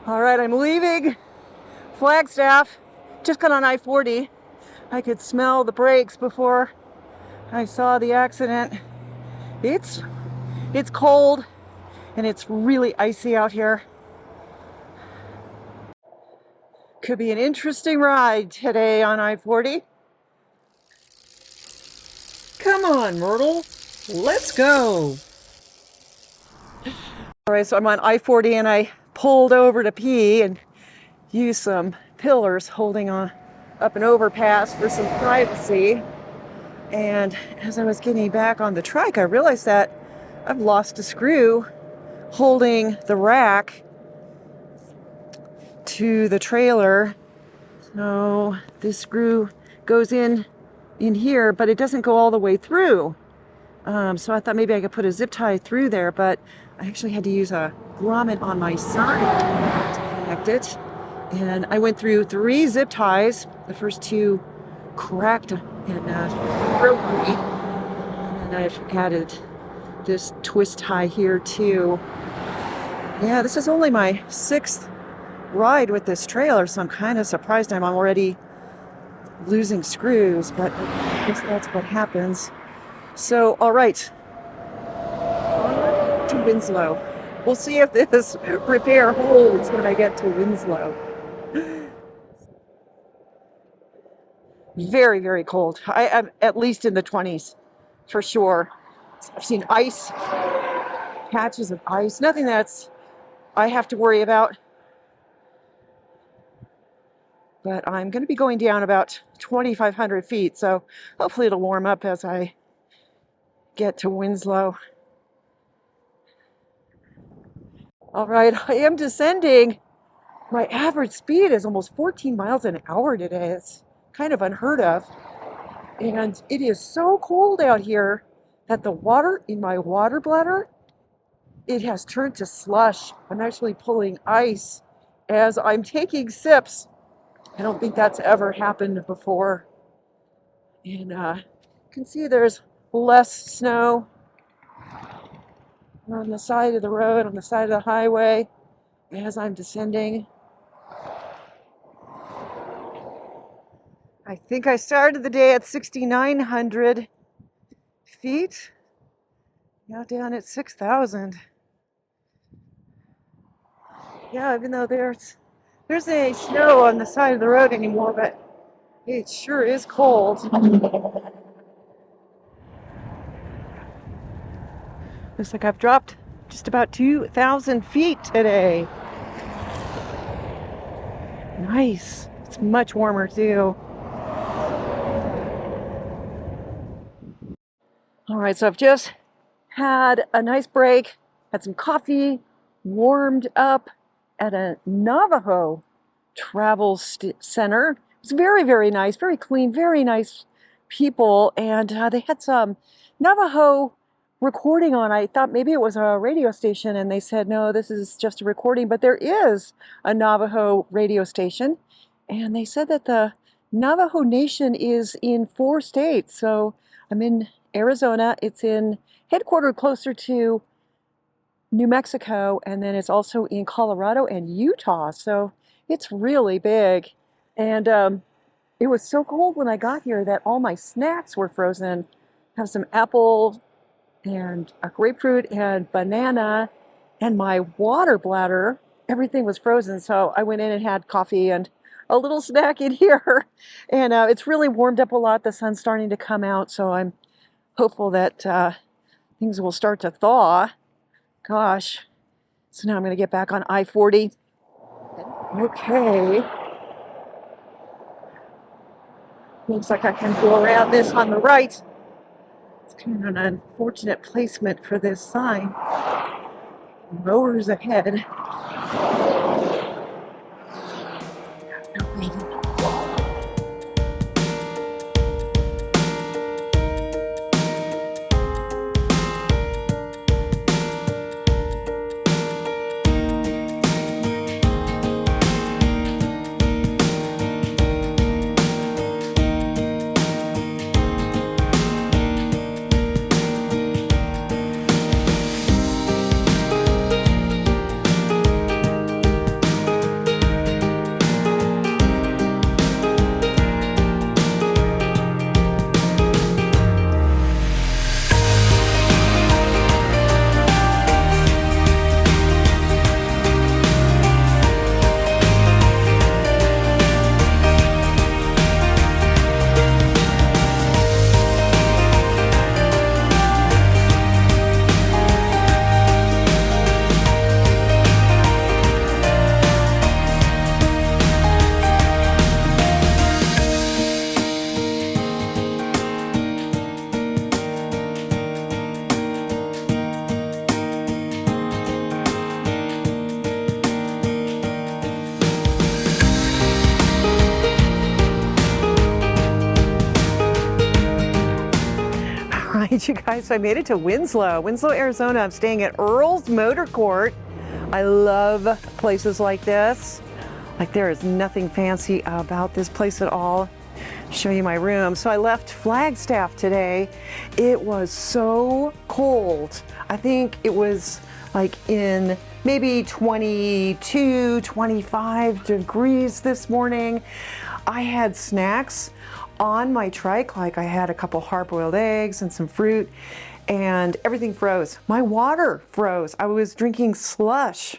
All right, I'm leaving Flagstaff. Just got on I-40. I could smell the brakes before I saw the accident. It's cold and it's really icy out here. Could be an interesting ride today on I-40. Come on, Myrtle. Let's go. All right, so I'm on I-40 and I pulled over to pee and used some pillars holding on up an overpass for some privacy. And as I was getting back on the trike, I realized that I've lost a screw holding the rack to the trailer. So this screw goes in here, but it doesn't go all the way through. So I thought maybe I could put a zip tie through there, but I actually had to use a grommet on my side to connect it. And I went through 3 zip ties. The first 2 cracked and broke me. And I've added this twist tie here too. Yeah, this is only my 6th ride with this trailer, so I'm kind of surprised I'm already losing screws, but I guess that's what happens. So, all right, to Winslow. We'll see if this repair holds when I get to Winslow. Very, very cold. I am at least in the 20s for sure. I've seen ice, patches of ice, nothing that's I have to worry about. But I'm going to be going down about 2,500 feet, so hopefully it'll warm up as I get to Winslow. All right, I am descending. My average speed is almost 14 miles an hour today. It's kind of unheard of. And it is so cold out here that the water in my water bladder, it has turned to slush. I'm actually pulling ice as I'm taking sips. I don't think that's ever happened before. And you can see there's less snow on the side of the road, on the side of the highway as I'm descending. I think I started the day at 6,900 feet. Now down at 6,000. Yeah, even though there's any snow on the side of the road anymore, but it sure is cold. Looks like I've dropped just about 2,000 feet today. Nice. It's much warmer too. All right, so I've just had a nice break, had some coffee, warmed up at a Navajo travel center. It was very, very nice, very clean, very nice people. And they had some Navajo recording on. I thought maybe it was a radio station, and they said, no, this is just a recording. But there is a Navajo radio station. And they said that the Navajo Nation is in 4 states. So I'm in Arizona. It's headquartered closer to New Mexico, and then it's also in Colorado and Utah. So it's really big. And it was so cold when I got here that all my snacks were frozen. I have some apple and a grapefruit and banana, and my water bladder, everything was frozen. So I went in and had coffee and a little snack in here. And it's really warmed up a lot. The sun's starting to come out, so I'm hopeful that things will start to thaw. Gosh. So now I'm going to get back on I-40. Okay. Looks like I can go around this on the right. It's kind of an unfortunate placement for this sign. Mowers ahead. right, you guys, so I made it to Winslow, Arizona. I'm staying at Earl's Motor Court. I love places like this. Like, there is nothing fancy about this place at all. Show you my room. So I left Flagstaff today. It was so cold. I think it was like in maybe 22, 25 degrees this morning. I had snacks on my trike, like I had a couple hard-boiled eggs and some fruit, and everything froze. My water froze. I was drinking slush.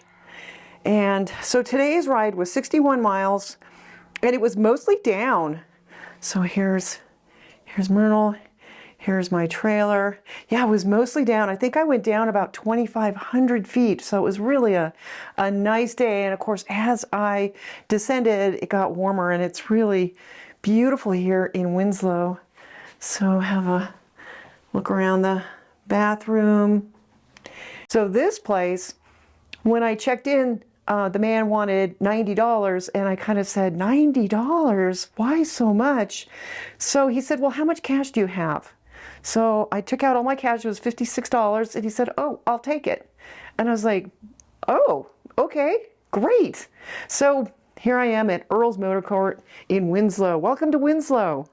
And so today's ride was 61 miles, and it was mostly down. So here's Myrtle, here's my trailer. Yeah, it was mostly down. I think I went down about 2,500 feet. So it was really a nice day. And of course, as I descended, it got warmer, and it's really beautiful here in Winslow. So have a look around the bathroom. So this place, when I checked in, the man wanted $90, and I kind of said, $90? Why so much? So he said, well, how much cash do you have? So I took out all my cash. It was $56, and he said, oh, I'll take it. And I was like, oh, okay, great. So here I am at Earl's Motor Court in Winslow. Welcome to Winslow.